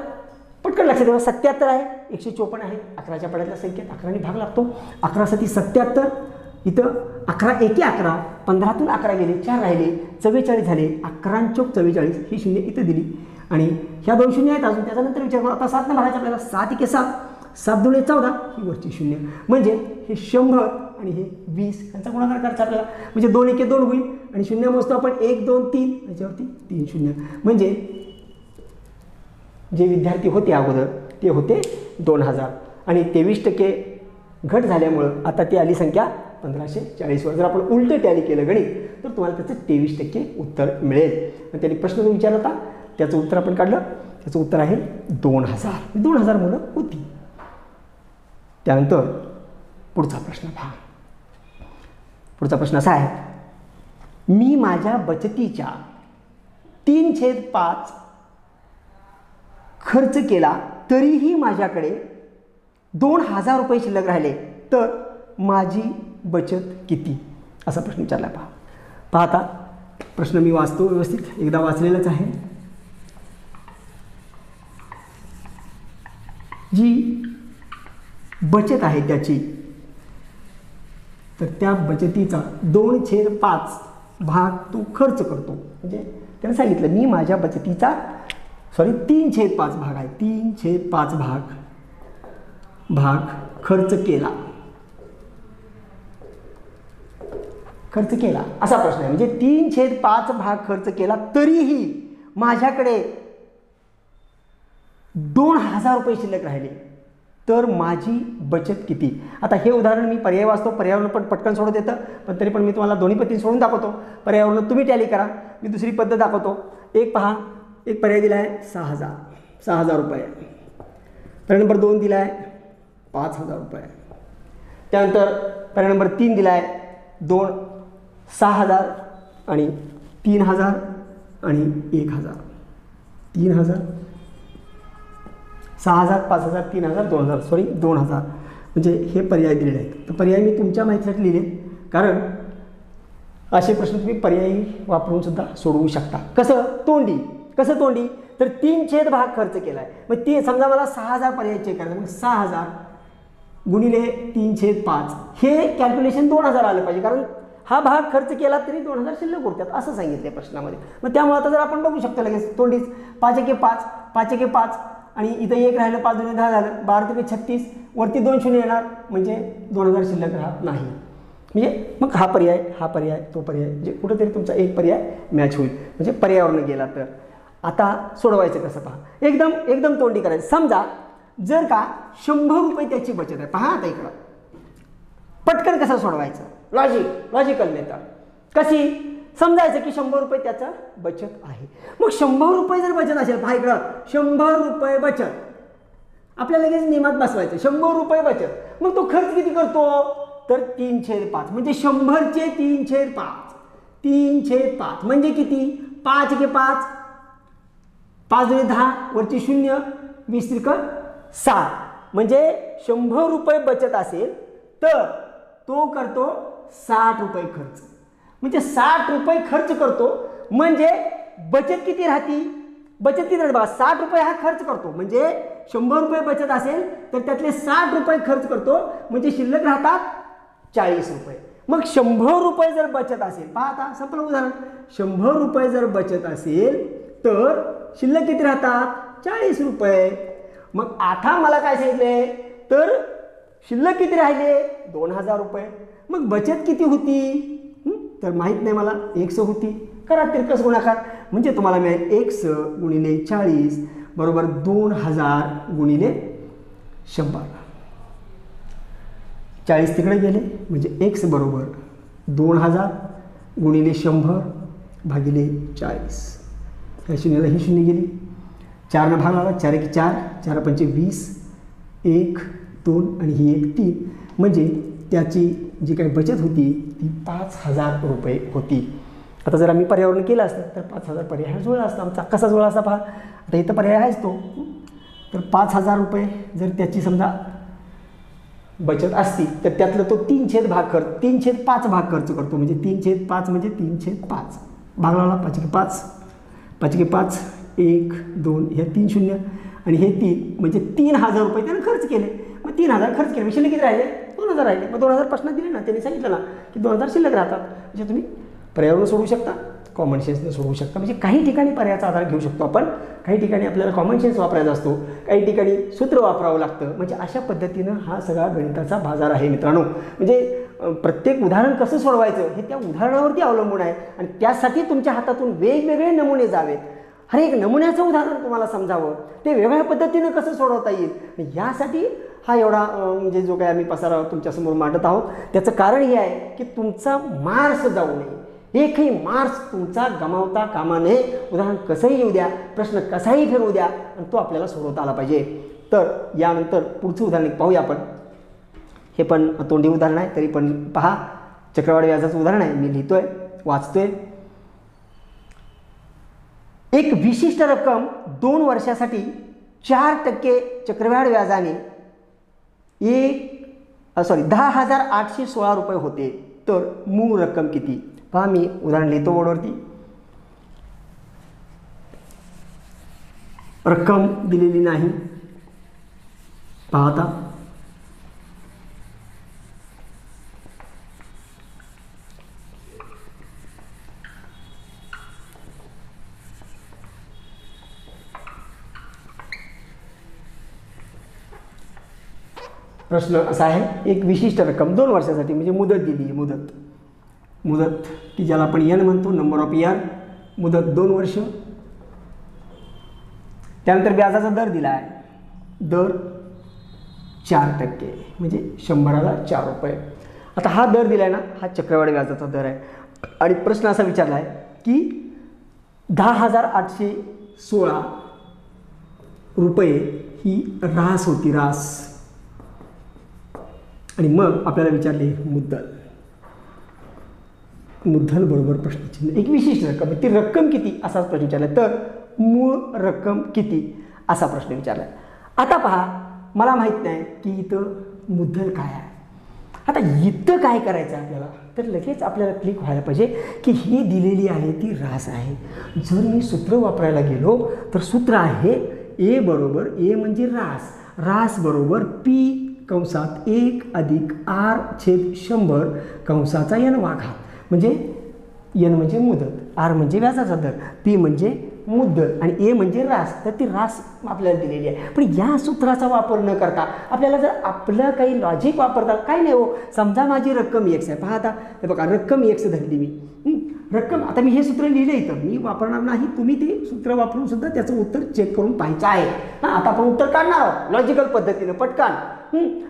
पटकन लक्षात ठेवा 77 आहे, 154 आहे, 11च्या पड्यातल्या संख्येत 11ने भाग लागतो. 11 × 77, इथं 11 × 1 = 11, 15तून 11 गेले, 4 राहिले, 44 झाले, 11 × 4 = 44, ही शून्य इथं दिली आणि ह्या 2 शून्य आहेत अजून, त्याच्यानंतर विचार करू. आता 7 भागायचं आपल्याला, 7 × 7, 7 × 2 = 14, ही वरची शून्य, म्हणजे हे 100 आणि हे 20 यांचा गुणाकार करायचा आपल्याला, म्हणजे 2 × 1 = 2 होईल आणि शून्य मोजतो आपण 1 2 3, याच्यावरती 3 शून्य. म्हणजे जे विद्यार्थी होते अगोदर ते होते 2000 आणि 23% घट झाल्यामुळं आता ती आली संख्या 1540वर. जर आपण उलटं टॅली केलं गणित तर तुम्हाला त्याचं 23% उत्तर मिळेल. आणि त्यांनी प्रश्न जो विचारला होता त्याचं उत्तर आपण काढलं, त्याचं उत्तर आहे 2000 मुलं होती. त्यानंतर पुढचा प्रश्न पहा. पुढचा प्रश्न असा आहे, मी माझ्या बचतीच्या 3/5 खर्च केला तरीही माझ्याकडे 2000 रुपये शिल्लक राहिले तर माझी बचत किती? असा प्रश्न विचारला. पाहता प्रश्न मी वाचतो व्यवस्थित, एकदा वाचलेलाच आहे. जी बचत आहे त्याची, तर त्या बचतीचा 2/5 भाग तो खर्च करतो. म्हणजे त्याने सांगितलं मी माझ्या बचतीचा 3/5 भाग आहे, 3/5 भाग खर्च केला असा प्रश्न आहे. म्हणजे 3/5 भाग खर्च केला तरीही माझ्याकडे 2000 रुपये शिल्लक राहिले तर माझी बचत किती? आता हे उदाहरण मी पर्याय वाचतो, पर्यावरण पण पटकन सोडत येतं, पण तरी पण मी तुम्हाला दोन्ही पद्धतीने सोडून दाखवतो. पर्यावरण तुम्ही टॅली करा, मी दुसरी पद्धत दाखवतो. एक पहा, एक पर्याय दिला आहे 6000 रुपये, पर्याय नंबर 2 दिला आहे 5000 रुपये, त्यानंतर पर्याय नंबर 3 दिला आहे 6000 आणि 3000 आणि 1000. 3000, 6000, 5000, 3000, 2000 म्हणजे हे पर्याय दिलेले आहेत. तर पर्याय मी तुमच्या माहितीसाठी लिहिले, कारण असे प्रश्न तुम्ही पर्यायी वापरून सुद्धा सोडवू शकता. कसं तोंडी तर 3/5 भाग खर्च केला आहे. मग ते समजा मला 6000 पर्याय चेक करायचं, मग 6000 गुणिले 3/5 हे कॅल्क्युलेशन 2000 आलं पाहिजे, कारण हा भाग खर्च केला तरी 2000 शिल्लक उरतात असं सांगितलं प्रश्नामध्ये. मग त्यामुळे आता जर आपण बघू शकतो लगेच तोंडीच 5 एके 5, 5 एके 5 आणि इथं 1 राहिलं, 5 दुणे 10 झालं, 12 तिकडे 36, वरती 2 शून्य येणार म्हणजे 2000 शिल्लक राहत नाही. म्हणजे मग हा पर्याय तो पर्याय म्हणजे कुठेतरी तुमचा एक पर्याय मॅच होईल म्हणजे पर्यायावरनं गेला. तर आता सोडवायचं कसं पहा, एकदम तोंडी करायचं. समजा जर का 100 रुपये त्याची बचत आहे, पहा आता इकडं पटकन कसं सोडवायचं, लॉजिकल मेथड कशी, समजायचं की 100 रुपये त्याचं बचत आहे. मग 100 रुपये जर बचत असेल, पहा इकडं 100 रुपये बचत, आपल्याला लगेच नियमात बसवायचं 100 रुपये बचत. मग तो खर्च किती करतो तर 3/5 म्हणजे 100चे 3/5, 3/5 म्हणजे किती 5 एके 5, 5 दुणे 10, वरची 0, 20 त्रिक 60 म्हणजे 100 रुपये बचत असेल तर तो करतो 60 रुपये खर्च. म्हणजे 60 रुपये खर्च करतो म्हणजे बचत किती राहते, बघा 60 रुपये हा खर्च करतो म्हणजे 100 रुपये बचत असेल तर त्यातले 60 रुपये खर्च करतो म्हणजे शिल्लक राहतात 40 रुपये. मग 100 रुपये जर बचत असेल, पहा आता संपलं उदाहरण, 100 रुपये जर बचत असेल तर शिल्लक किती राहतात 40 रुपये. मग आता मला काय सांगितले तर शिल्लक किती राहिले 2000 रुपये. मग बचत किती होती तर माहीत नाही मला, 100 होती. करा तिरकस गुणाकार म्हणजे तुम्हाला मिळेल 100 गुणिले 40 बरोबर 2000 गुणिले 100. 40 तिकडे गेले म्हणजे x बरोबर 2000 गुणिले 100 भागिले 40. ह्या शून्याला ही शून्य गेली, 4 भाग आला, 4 एके 4, 4 पंचे 20, 1 2 आणि ही 1 3 म्हणजे त्याची जी काही बचत होती ती 5000 रुपये होती. आता जर आम्ही पर्यावरण केलं असतं तर 5000 पर्याय जुळला असता. आमचा कसा जुळला असता पहा, आता इथं पर्याय आहेच तो. तर 5000 रुपये जर त्याची समजा बचत असती तर त्यातलं तो 3/5 भाग खर्च करतो म्हणजे 3/5 म्हणजे 3/5 भाग लावला, 5 एके 5, 5 एके 5, 1 2 हे 3 शून्य आणि हे 3 म्हणजे 3000 रुपये त्यानं खर्च केले. मग 3000 खर्च केले, शिल्लक किती राहिले 2000 राहिले. मग 2000 प्रश्नात दिले ना, त्यांनी सांगितलं ना की 2000 शिल्लक राहतात. म्हणजे तुम्ही पर्यावरण सोडवू शकता, कॉमन सेन्सनं सोडवू शकता. म्हणजे काही ठिकाणी पर्यायाचा आधार घेऊ शकतो आपण, काही ठिकाणी आपल्याला कॉमन सेन्स वापरायचा असतो, काही ठिकाणी सूत्र वापरावं लागतं. म्हणजे अशा पद्धतीनं हा सगळा गणिताचा बाजार आहे मित्रांनो. म्हणजे प्रत्येक उदाहरण कसं सोडवायचं हे त्या उदाहरणावरती अवलंबून आहे आणि त्यासाठी तुमच्या हातातून वेगवेगळे नमुने जावेत. हर एक नमुन्याचं उदाहरण तुम्हाला समजावं, ते वेगळ्या पद्धतीनं कसं सोडवता येईल यासाठी हा एवढा म्हणजे जो काही आम्ही पसारा तुमच्यासमोर मांडत आहोत. त्याचं कारण हे आहे की तुमचा मार्क्स जाऊ नये, एकही मार्क्स तुमचा गमावता कामा नये. उदाहरण कसंही येऊ द्या, प्रश्न कसाही फिरवू द्या आणि तो आपल्याला सोडवता आला पाहिजे. तर यानंतर पुढचं उदाहरण पाहूया आपण. हे पण तोंडी उदाहरण आहे तरी पण पहा, चक्रवाढ व्याजाचं उदाहरण आहे, मी लिहितोय वाचतोय. एक विशिष्ट रक्कम 2 वर्षासाठी 4% चक्रवाढ व्याजाने 10,816 रुपये होते तर मूळ रक्कम किती. पहा मी उदाहरण लिहितो बोर्डवरती. रक्कम दिलेली नाही, पाहता प्रश्न असा आहे, एक विशिष्ट रक्कम 2 वर्षासाठी म्हणजे मुदत दिली, मुदत की ज्याला आपण एन म्हणतो, नंबर ऑफ इयर, मुदत 2 वर्ष. त्यानंतर व्याजाचा दर दिला आहे, दर 4% म्हणजे 100ला 4 रुपये. आता हा दर दिला आहे ना, हा चक्रवाढ व्याजाचा दर आहे आणि प्रश्न असा विचारला आहे की 10,816 रुपये ही रास होती, रास. आणि मग आपल्याला विचारले मुद्दल बरोबर प्रश्नचिन्ह, एक विशिष्ट रक्कम, ती रक्कम किती असाच प्रश्न विचारला. तर मूळ रक्कम किती असा प्रश्न विचारला. आता पहा, मला माहीत नाही की इथं मुद्दल काय आहे. आता इथं काय करायचं आपल्याला, तर लगेच आपल्याला क्लिक व्हायला पाहिजे की ही दिलेली आहे ती रास आहे. जर मी सूत्र वापरायला गेलो तर सूत्र आहे ए बरोबर, ए म्हणजे रास बरोबर P कंसात 1 अधिक R/100 कंसाचा n वा घात. म्हणजे एन म्हणजे मुदत, आर म्हणजे व्याजाचा दर, पी म्हणजे मुद्दल आणि ए म्हणजे रास. तर ती रास आपल्याला दिलेली आहे. पण या सूत्राचा वापर न करता आपल्याला जर आपलं काही लॉजिक वापरता, काय नाही हो, समजा माझी रक्कम एक्स आहे. पहा आता हे बघा, रक्कम एक्स धरली मी, रक्कम, आता मी हे सूत्र लिहिलं इथं, मी वापरणार नाही, तुम्ही ते सूत्र वापरून सुद्धा त्याचं उत्तर चेक करून पाहायचं आहे. हां, आता आपण उत्तर काढणार आहोत लॉजिकल पद्धतीनं पटकन.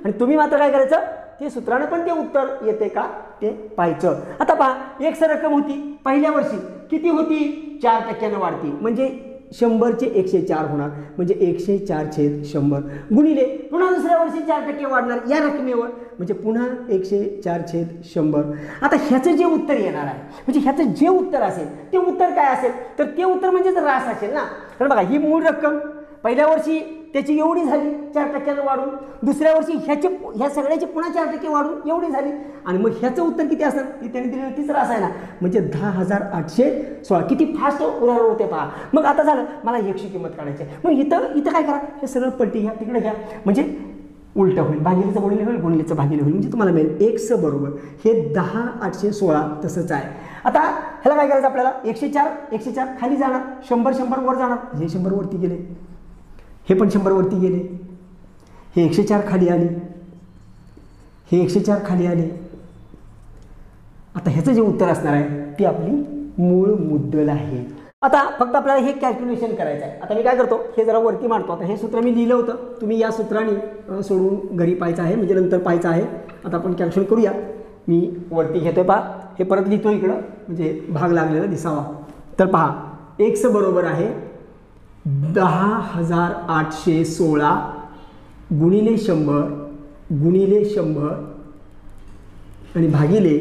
आणि तुम्ही मात्र काय करायचं, ते सूत्रानं पण ते उत्तर येते का ते पाहायचं. आता पहा, एक्स रक्कम होती, पहिल्या वर्षी किती होती, 4% वाढती, म्हणजे 100चे 104 होणार, म्हणजे 104/100 गुणिले पुन्हा दुसऱ्या वर्षी 4% वाढणार या रकमेवर, म्हणजे पुन्हा 104/100. आता ह्याचं जे उत्तर येणार आहे, म्हणजे ह्याचं जे उत्तर असेल ते उत्तर काय असेल, तर ते उत्तर म्हणजेच रास असेल ना. तर बघा, ही मूळ रक्कम पहिल्या वर्षी त्याची एवढी झाली 4% वाढून, दुसऱ्या वर्षी ह्या सगळ्याची पुन्हा 4% वाढून एवढी झाली, आणि मग ह्याचं उत्तर किती असणार, ती त्याने दिलेलं तीच रास आहे ना, म्हणजे 10,816. किती फास्ट उदाहरण होते पहा. मग आता झालं, मला एकची किंमत काढायची आहे. मग इथं काय करा, हे सगळं पलटी घ्या, तिकडे घ्या, म्हणजे उलटं होईल, भागिलेचं गुणिले होईल, गुणिलेचं भागिले होईल, म्हणजे तुम्हाला मिळेल एक्स बरोबर हे 10,816 तसंच आहे. आता ह्याला काय करायचं आपल्याला, 104 खाली जाणार, 100 वर जाणार, हे 100 वरती गेले, हे पण 100 वरती गेले, हे 104 खाली आले, हे 104 खाली आले. आता ह्याचं जे उत्तर असणार आहे ती आपली मूळ मुद्दल आहे. आता फक्त आपल्याला हे कॅल्क्युलेशन करायचं आहे. आता मी काय करतो, हे जरा वरती मांडतो. आता हे सूत्र मी लिहिलं होतं, तुम्ही या सूत्राने सोडून घरी पाहायचं आहे, म्हणजे नंतर पाहायचं आहे. आता आपण कॅल्क्युलेट करूया. मी वरती घेतोय पहा, हे परत लिहितो इकडं, म्हणजे भाग लागलेला दिसावा. तर पहा, एक्स बरोबर आहे 10,816 गुणिले 100 आणि भागिले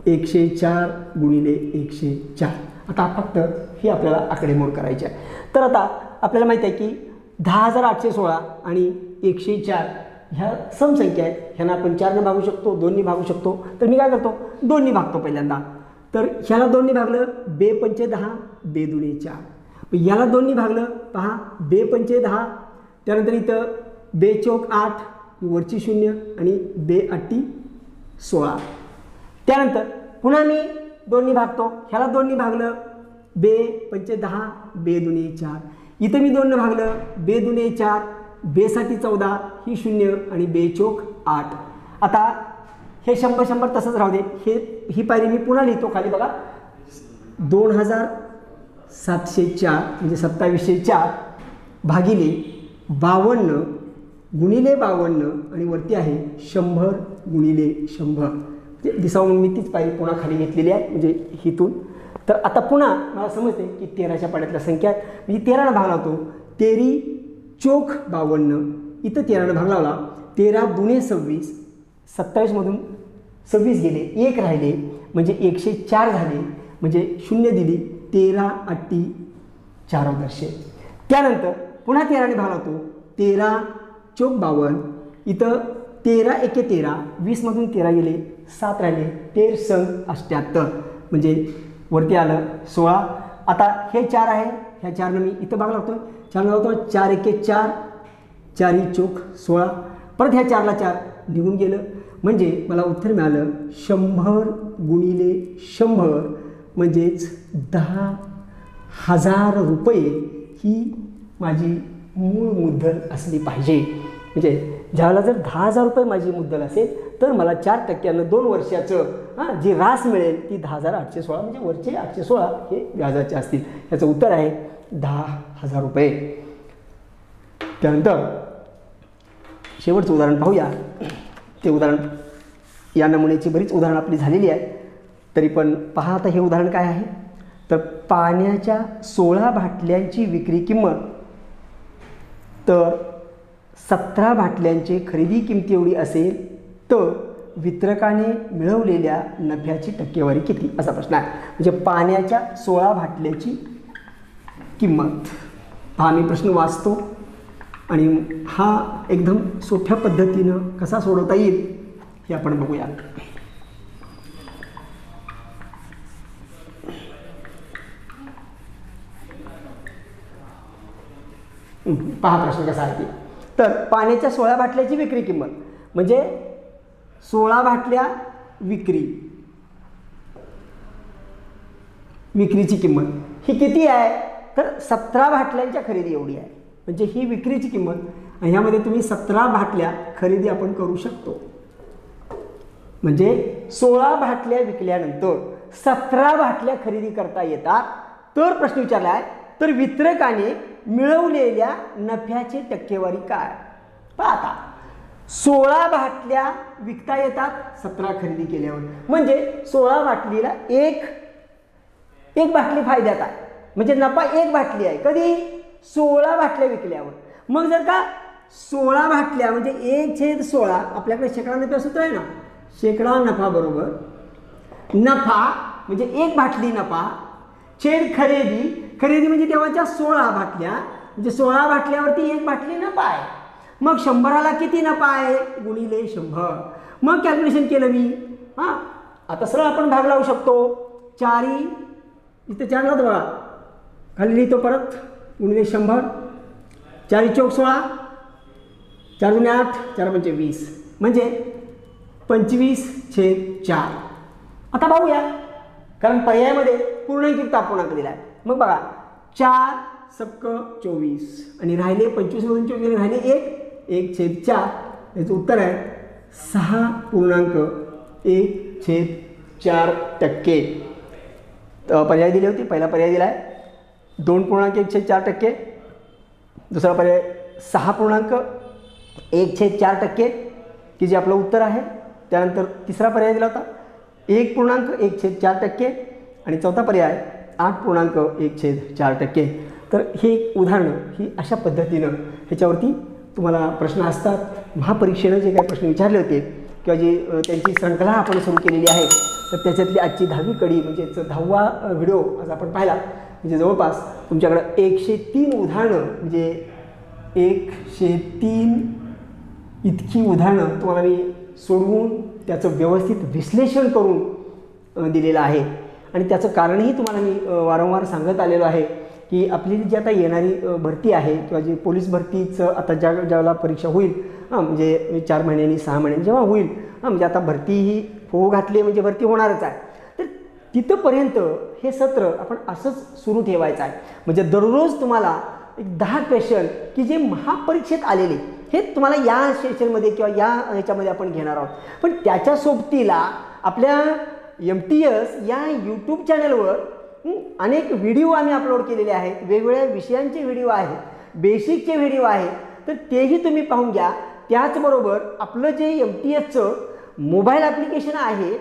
104 गुणिले 104. आता फक्त ही आपल्याला आकडेमोड करायची आहे. तर आता आपल्याला माहिती आहे की 10,816 आणि 104 ह्या समसंख्या आहेत. ह्यांना आपण 4ने भागू शकतो, 2ने भागू शकतो. तर मी काय करतो, 2ने भागतो पहिल्यांदा. तर ह्याला 2ने भागलं, बे 5 10, बे 2 4. याला 2ने भागलं, पहा, बे 5 10, त्यानंतर इथं बे चौक 8, वरची 0 आणि बे 8 16. त्यानंतर पुन्हा मी 2ने भागतो, ह्याला 2ने भागलं, बे 5 10, बे 2 4. इथं मी 2ने भागलं, बे 2 4, बे 7 14, ही 0 आणि बे चौक 8. आता हे 100 तसंच राहू दे. ही पायरी मी पुन्हा लिहितो खाली बघा, 2,704 म्हणजे 2704 भागिले 52 गुणिले 52 आणि वरती आहे 100 गुणिले 100. म्हणजे दिसावं म्हणून मी तीच पायरी पुन्हा खाली घेतलेली आहे, म्हणजे हिथून. तर आता पुन्हा मला समजते की 13च्या पाड्यातल्या संख्या आहेत, म्हणजे 13ला भाग लावतो, 13 चौक 52, इथं 13नं भाग लावला, 13 2 26, 27मधून 26 गेले, 1 राहिले, म्हणजे 104 झाले, म्हणजे 0 दिली, 13 8 4 दर्शे. त्यानंतर पुन्हा 13ने भाग लावतो, 13 चौक 52, इथं 13 1 13, 20मधून 13 गेले, 7 राहिले, 13 संग 78, म्हणजे वरती आलं 16. आता हे 4 आहे, ह्या 4नं मी इथं भाग लावतो, 4 लावतो, 4 1 4, 4 चौक 16, परत ह्या 4ला 4 निघून गेलं, म्हणजे मला उत्तर मिळालं 100 गुणिले 100, म्हणजेच 10,000 रुपये ही माझी मूळ मुद्दल असली पाहिजे. म्हणजे ज्यावेळेला जर 10,000 रुपये माझी मुद्दल असेल तर मला 4% 2 वर्षाचं जी रास मिळेल ती 10,816, म्हणजे वरचे 816 हे व्याजाचे असतील. याचं उत्तर आहे 10,000 रुपये. त्यानंतर शेवटचं उदाहरण पाहूया. ते उदाहरण, या नमुन्याची बरीच उदाहरणं आपली झालेली आहेत, तरी पण पहा आता हे उदाहरण काय आहे. तर पाण्याच्या 16 बाटल्यांची विक्री किंमत, तर 17 बाटल्यांची खरेदी किंमत एवढी असेल तर वितरकाने मिळवलेल्या नफ्याची टक्केवारी किती, असा प्रश्न आहे. म्हणजे पाण्याच्या 16 बाटल्याची किंमत. हा मी प्रश्न वाचतो आणि हा एकदम सोप्या पद्धतीनं कसा सोडवता येईल हे आपण बघूया. पहा प्रश्न कसा आहे. तर पाण्याच्या 16 बाटल्याची विक्री किंमत, म्हणजे 16 बाटल्या विक्री विक्रीची किंमत ही किती आहे तर 17 बाटल्यांच्या खरेदी एवढी आहे. म्हणजे ही विक्रीची किंमत आणि ह्यामध्ये तुम्ही 17 बाटल्या खरेदी आपण करू शकतो. म्हणजे 16 बाटल्या विकल्यानंतर 17 बाटल्या खरेदी करता येतात. तर प्रश्न विचारला आहे तर वितरकाने मिळवलेल्या नफ्याची टक्केवारी काय. पहा आता 16 बाटल्या विकता येतात 17 खरेदी केल्यावर. म्हणजे 16 बाटलीला एक बाटली फायद्यात आहे. म्हणजे नफा एक बाटली आहे कधी 16 बाटल्या विकल्यावर. मग जर का 16 बाटल्या म्हणजे 1/16 आपल्याकडे शेकडा नफा सूत्र आहे ना. शेकडा नफा बरोबर नफा म्हणजे एक बाटली नफा छेद खरेदी म्हणजे तेव्हाच्या 16 बाटल्या म्हणजे 16 बाटल्यावरती एक बाटली नफा आहे. मग 100ला किती नफा आहे गुणिले 100. मग कॅल्क्युलेशन केलं मी. हां आता सरळ आपण भाग लावू शकतो. 4 इथे 4 लावतो बघा खाली लिहितो परत गुणिले 100. 4 चौक 16 4 गुणे 8 4 पंचे 20 म्हणजे 25/4. आता पाहूया कारण पर्यायामध्ये पूर्णांकित अपूर्णांक दिला आहे. मग बघा 4 सबक 24 आणि राहिले 25 मधून 24 राहिले 1/4. याचं उत्तर आहे 6.1/4%. पर्याय दिले होते. पहिला पर्याय दिला आहे 2.1/4%. दुसरा पर्याय 6.1/4% की जे आपलं उत्तर आहे. त्यानंतर तिसरा पर्याय दिला होता 1.1/4% आणि चौथा पर्याय 8.1/4%. तर हे एक उदाहरणं ही अशा पद्धतीनं ह्याच्यावरती तुम्हाला प्रश्न असतात. महापरीक्षेनं जे काही प्रश्न विचारले होते किंवा जी त्यांची श्रृंखला आपण सुरू केलेली आहे तर त्याच्यातली आजची 10वी कडी म्हणजे 10वा व्हिडिओ आज आपण पाहिला. म्हणजे जवळपास तुमच्याकडं 103 उदाहरणं म्हणजे 103 इतकी उदाहरणं तुम्हाला मी सोडवून त्याचं व्यवस्थित विश्लेषण करून दिलेलं आहे. आणि त्याचं कारणही तुम्हाला मी वारंवार सांगत आलेलो आहे की आपली जी आता येणारी भरती आहे किंवा जी पोलीस भरतीचं आता ज्यावेळेला परीक्षा होईल म्हणजे 4 महिन्यांनी 6 महिन्यांनी जेव्हा होईल म्हणजे आता भरती ही होऊ घातली म्हणजे भरती होणारच आहे. तर तिथंपर्यंत हे सत्र आपण असंच सुरू ठेवायचं आहे. म्हणजे दररोज तुम्हाला एक 10 क्वेश्चन की जे महापरीक्षेत आलेले हे तुम्हाला या सेशनमध्ये किंवा या ह्याच्यामध्ये आपण घेणार आहोत. पण त्याच्या सोबतीला आपल्या MTS या यूट्यूब चॅनलवर अनेक व्हिडिओ आम्ही अपलोड केलेले आहेत. वेगवेगळ्या विषयांचे व्हिडिओ आहेत, बेसिकचे व्हिडिओ आहेत. तर तेही तुम्ही पाहून घ्या. त्याचबरोबर आपलं जे MTSचं मोबाईल ॲप्लिकेशन आहे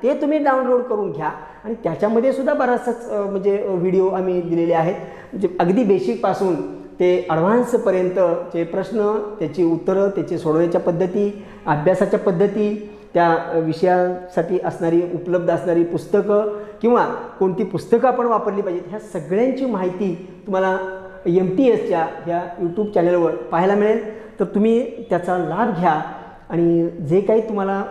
ते तुम्ही डाउनलोड करून घ्या आणि त्याच्यामध्ये सुद्धा बराचसाच म्हणजे व्हिडिओ आम्ही दिलेले आहेत. म्हणजे अगदी बेसिकपासून ते ॲडव्हान्सपर्यंतचे प्रश्न, त्याची उत्तरं, त्याची सोडवण्याच्या पद्धती, अभ्यासाच्या पद्धती, त्या विषयासाठी असणारी उपलब्ध असणारी पुस्तकं किंवा कोणती पुस्तकं आपण वापरली पाहिजेत ह्या सगळ्यांची माहिती तुम्हाला MTSच्या ह्या यूट्यूब चॅनलवर पाहायला मिळेल. तर तुम्ही त्याचा लाभ घ्या आणि जे काही तुम्हाला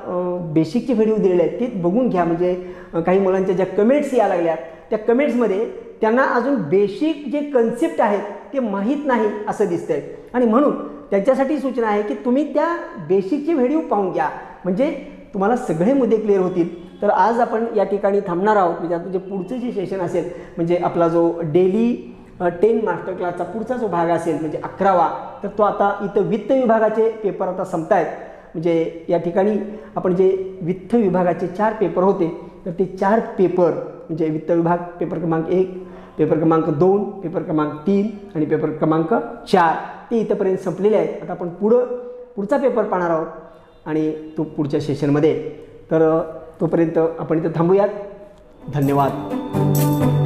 बेसिकचे व्हिडिओ दिलेले आहेत ते बघून घ्या. म्हणजे काही मुलांच्या ज्या कमेंट्स यायला लागल्यात त्या कमेंट्समध्ये त्यांना अजून बेसिक जे कन्सेप्ट आहेत ते माहीत नाही असं दिसतंय आणि म्हणून त्यांच्यासाठी सूचना आहे की तुम्ही त्या बेसिकचे व्हिडिओ पाहून घ्या म्हणजे तुम्हाला सगळे मुद्दे क्लिअर होतील. तर आज आपण या ठिकाणी थांबणार आहोत. म्हणजे आता जे पुढचं जे सेशन असेल म्हणजे आपला जो डेली 10 मास्टर क्लासचा पुढचा जो भाग असेल म्हणजे 11वा तर तो आता इथं वित्त विभागाचे पेपर आता संपत आहेत. म्हणजे या ठिकाणी आपण जे वित्त विभागाचे 4 पेपर होते तर ते 4 पेपर म्हणजे वित्त विभाग पेपर क्रमांक 1, पेपर क्रमांक 2, पेपर क्रमांक 3 आणि पेपर क्रमांक 4 ते इथंपर्यंत संपलेले आहेत. आता आपण पुढचा पेपर पाहणार आहोत आणि तो पुढच्या सेशनमध्ये. तर तोपर्यंत आपण इथं थांबूयात. धन्यवाद.